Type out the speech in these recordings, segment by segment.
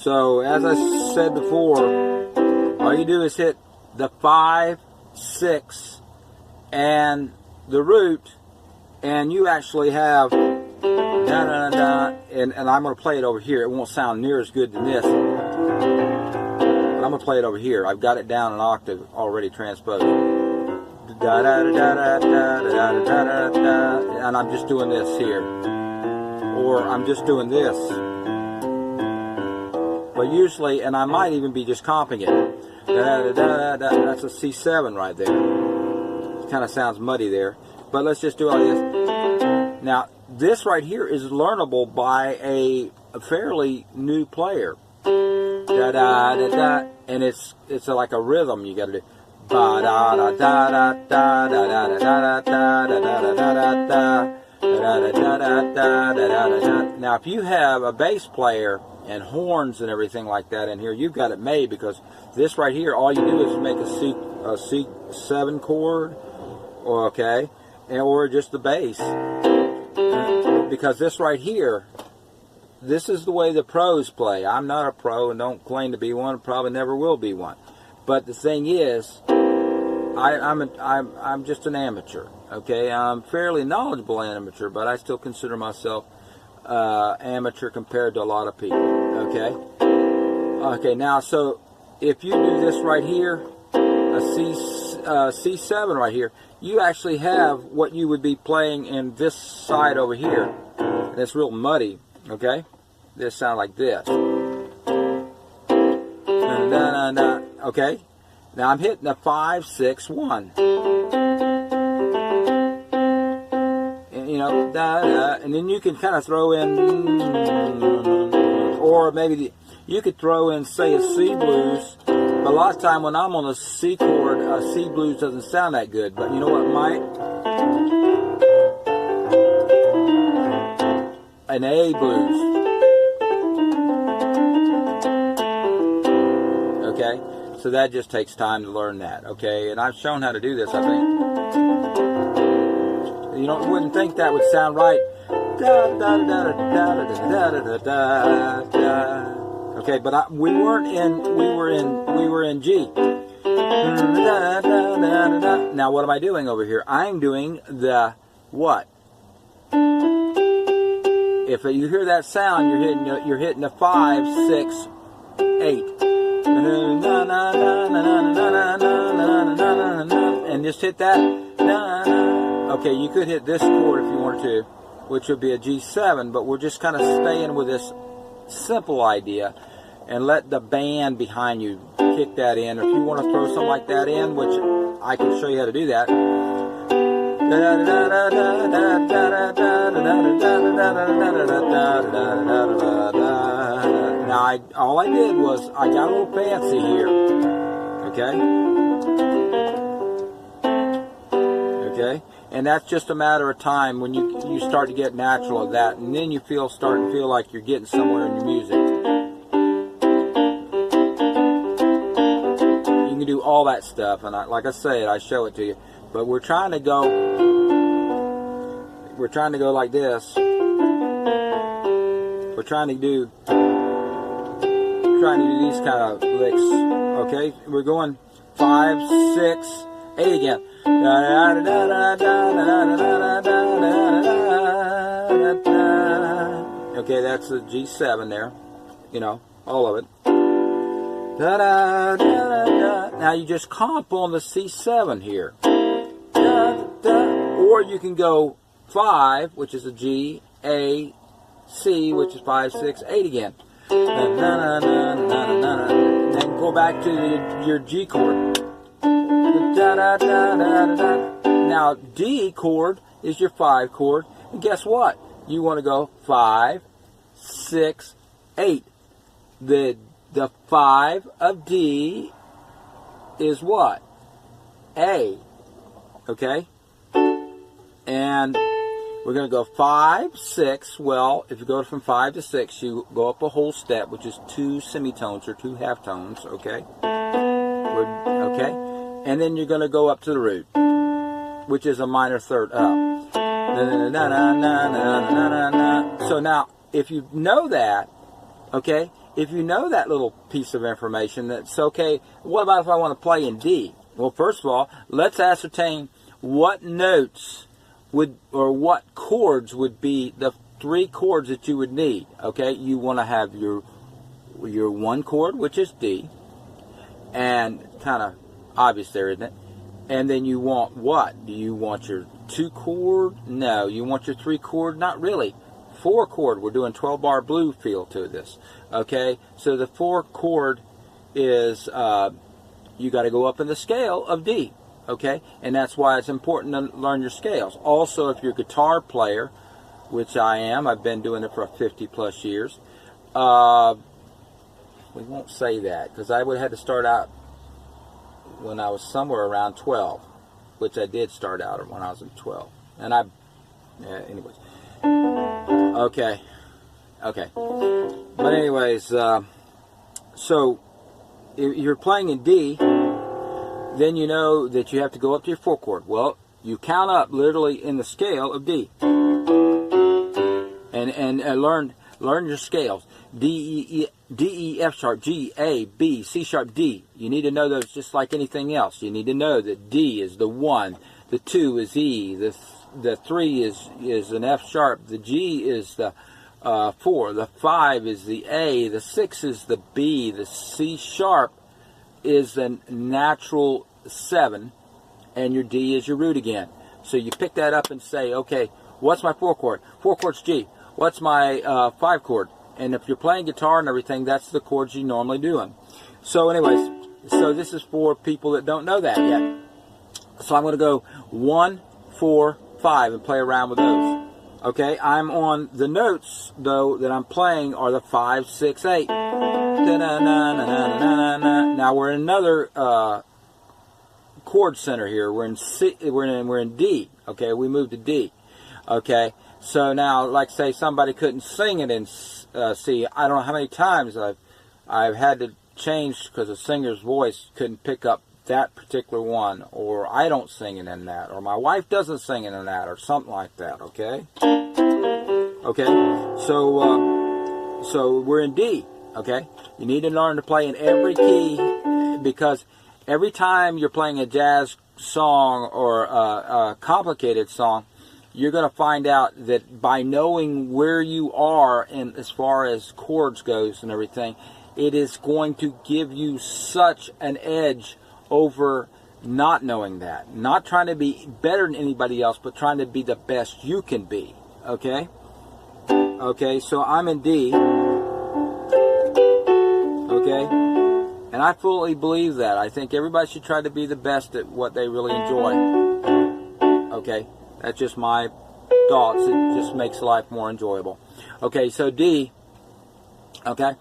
So as I said before, all you do is hit the 5, 6, and the root, and you actually have da da da, and I'm going to play it over here. It won't sound near as good than this, but I'm going to play it over here. I've got it down an octave already transposed. Da da da da da da da da da, and I'm just doing this here, or I'm just doing this. But usually, and I might even be just comping it. Da da da da. That's a C7 right there. It kind of sounds muddy there, but let's just do all this. Now, this right here is learnable by a fairly new player. Da da da da, and it's like a rhythm you got to do. Ba da da da da da da da da da da da da da da da. Now, if you have a bass player and horns and everything like that in here, you've got it made, because this right here, all you do is make a C7 chord, okay, or just the bass. Because this right here, this is the way the pros play. I'm not a pro and don't claim to be one, probably never will be one. But the thing is, I'm just an amateur, okay? I'm fairly knowledgeable amateur, but I still consider myself amateur compared to a lot of people, okay? Okay, now, so if you do this right here, a C7 right here, you actually have what you would be playing in this side over here. And it's real muddy, okay? This sounds like this. Okay? Now I'm hitting a 5, 6, 1. And, you know, da, da, and then you can kind of throw in, or maybe you could throw in, say, a C blues. But a lot of time when I'm on a C chord, a C blues doesn't sound that good. But you know what might? An A blues. Okay? So that just takes time to learn that, okay? And I've shown how to do this, I think. You wouldn't think that would sound right. Da, da, da, da, da, da, da, da, da. Okay, but we were in G. Now what am I doing over here? I'm doing the what? If you hear that sound, you're hitting a 5, 6, 8. And just hit that. Okay, you could hit this chord if you wanted to, which would be a G7, but we're just kind of staying with this simple idea, and let the band behind you kick that in. If you want to throw something like that in, which I can show you how to do that. Now, all I did was, I got a little fancy here, okay? And that's just a matter of time when you start to get natural at that, and then you start to feel like you're getting somewhere in your music. You can do all that stuff, and like I said, I show it to you. But we're trying to go like this. We're trying to do these kind of licks, okay? We're going 5, 6, 8 again. Okay, that's the G7 there, you know, all of it. Now you just comp on the C7 here. Or you can go 5, which is a G, A, C, which is 5, 6, 8 again. And then go back to your G chord. Now D chord is your 5 chord, and guess what? You want to go 5, 6, 8. The 5 of D is what? A. Okay? And we're going to go 5, 6. Well, if you go from 5 to 6, you go up a whole step, which is 2 semitones or 2 halftones, okay? Okay? And then you're going to go up to the root, which is a minor third up. So now, if you know that, okay, if you know that little piece of information, that's okay. What about if I want to play in D? Well, first of all, let's ascertain what notes would, or what chords would be the 3 chords that you would need. Okay, you want to have your 1 chord, which is D, and kind of obvious there, isn't it? And then you want what? Do you want your 2 chord? No. You want your 3 chord? Not really. 4 chord. We're doing 12 bar blue feel to this. Okay, so the 4 chord is you got to go up in the scale of D. Okay, and that's why it's important to learn your scales. Also, if you're a guitar player, which I am, I've been doing it for 50 plus years. We won't say that because I would have had to start out when I was somewhere around 12, which I did start out when I was in 12. And anyways. Okay. But anyways, so if you're playing in D, then you know that you have to go up to your 4 chord. Well, you count up literally in the scale of D. And learn your scales. D, E, F sharp, G, A, B, C sharp, D. You need to know those just like anything else. You need to know that D is the 1, the 2 is E, the 3 is an F sharp, the G is the 4, the 5 is the A, the 6 is the B, the C sharp is a natural 7, and your D is your root again. So you pick that up and say, okay, what's my 4 chord? 4 chord's G. What's my 5 chord? And if you're playing guitar and everything, that's the chords you normally doing. So anyways, so this is for people that don't know that yet. So I'm going to go 1, 4, 5 and play around with those. Okay, I'm on the notes though that I'm playing are the 5, 6, 8. Now we're in another chord center here. We're in C. We're in D. Okay, we moved to D. Okay, so now, like say somebody couldn't sing it in C. I don't know how many times I've had to change because the singer's voice couldn't pick up that particular one, or I don't sing it in that, or my wife doesn't sing it in that, or something like that. Okay. Okay. So we're in D. Okay. You need to learn to play in every key, because every time you're playing a jazz song or a complicated song, you're going to find out that by knowing where you are in as far as chords goes and everything, it is going to give you such an edge over not knowing that. Not trying to be better than anybody else, but trying to be the best you can be. Okay? Okay, so I'm in D. Okay? And I fully believe that. I think everybody should try to be the best at what they really enjoy. Okay? That's just my thoughts. It just makes life more enjoyable. Okay, so D. Okay?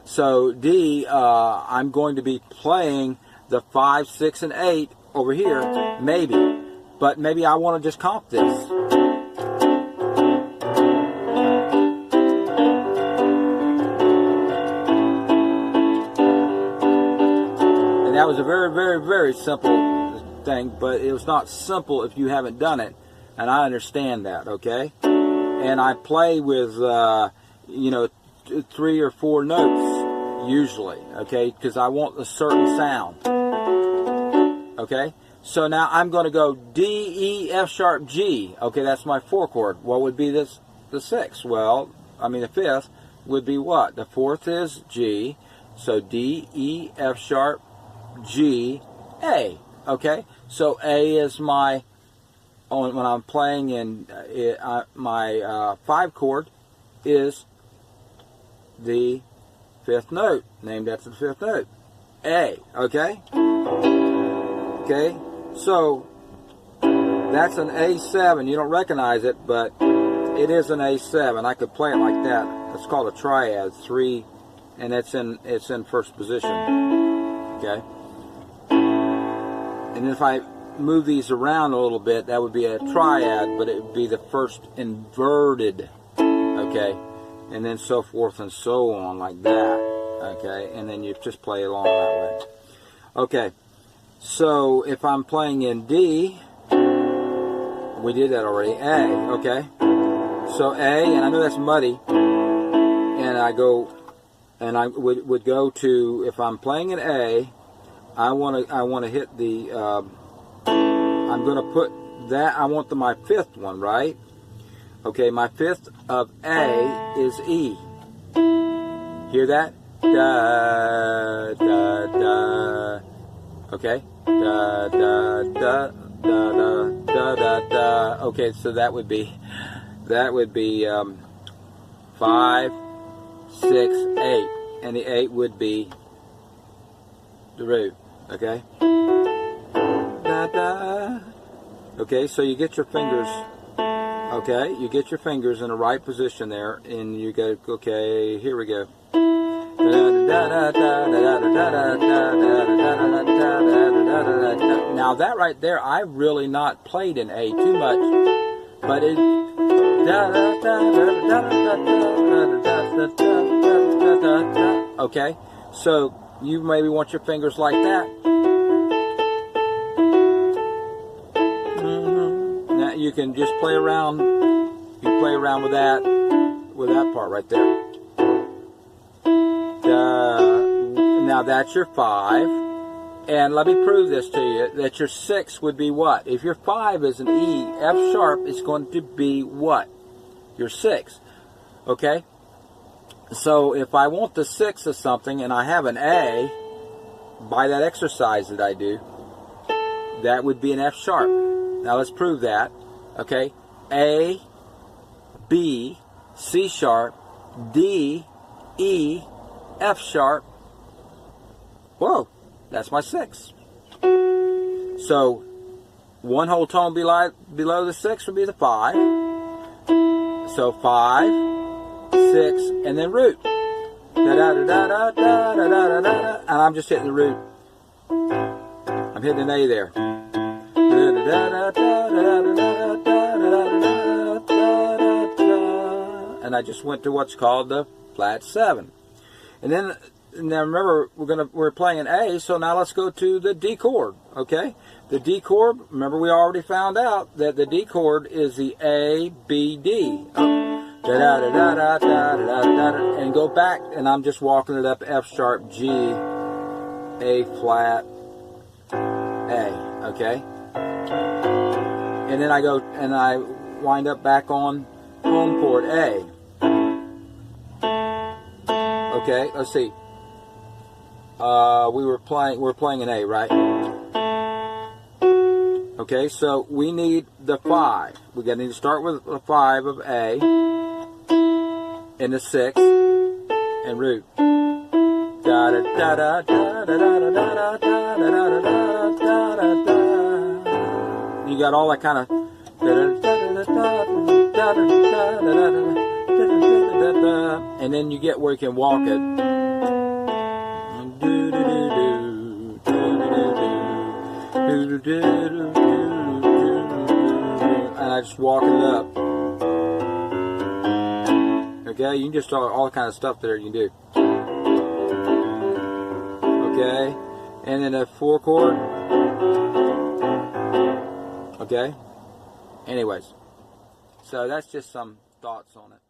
So D, I'm going to be playing the 5, 6, and 8 over here, maybe. But maybe I want to just comp this. And that was a very, very, very simple thing, but it was not simple if you haven't done it. And I understand that, okay? And I play with, 3 or 4 notes, usually, okay? Because I want a certain sound. Okay, so now I'm going to go D, E, F sharp, G. Okay, that's my 4 chord. What would be this? The 6th? Well, I mean the 5th would be what? The 4th is G. So D, E, F sharp, G, A. Okay, so A is my, when I'm playing in my 5 chord is the 5th note, named after the 5th note. A. Okay. Okay, so that's an A7. You don't recognize it, but it is an A7. I could play it like that. It's called a triad, 3, and it's in first position. Okay, and if I move these around a little bit, that would be a triad, but it would be the first inverted. Okay, and then so forth and so on like that. Okay, and then you just play along that way. Okay. So if I'm playing in D, we did that already, A, okay? So A, and I know that's muddy, and I go and I would go to, if I'm playing an A, I want to hit the. I'm going to put that. I want my fifth one, right? Okay, my fifth of A is E. Hear that? Da da da. Okay. Da da da da da da da da. Okay, so that would be 5, 6, 8, and the 8 would be the root. Okay. Da da. Okay, so you get your fingers. Okay, you get your fingers in the right position there, and you go. Okay, here we go. Now that right there, I've really not played in A too much, but it. Okay, so you maybe want your fingers like that. Now you can just play around. You can play around with that part right there. Now that's your 5, and let me prove this to you, that your 6 would be what? If your 5 is an E, F sharp is going to be what? Your 6. Okay? So if I want the 6 of something and I have an A, by that exercise that I do, that would be an F sharp. Now let's prove that. Okay? A, B, C sharp, D, E, F sharp. Whoa, that's my 6. So one whole tone below the 6 would be the 5. So 5, 6, and then root. Da da da da da da da da da, and I'm just hitting the root. I'm hitting an A there. And I just went to what's called the flat 7. And then now remember, we're playing an A, so now let's go to the D chord. Okay, the D chord. Remember, we already found out that the D chord is the A B D. And go back, and I'm just walking it up: F sharp, G, A flat, A. Okay, and then I go and I wind up back on home chord A. Okay, let's see. We're playing an A, right? Okay, so we need the 5. We need to start with a 5 of A, and the 6, and root. Da da da da da da da da da da da da da. You got all that kind of. And then you get where you can walk it. And I just walk it up. Okay, you can just all kind of stuff there you can do. Okay, and then a 4 chord. Okay. Anyways, so that's just some thoughts on it.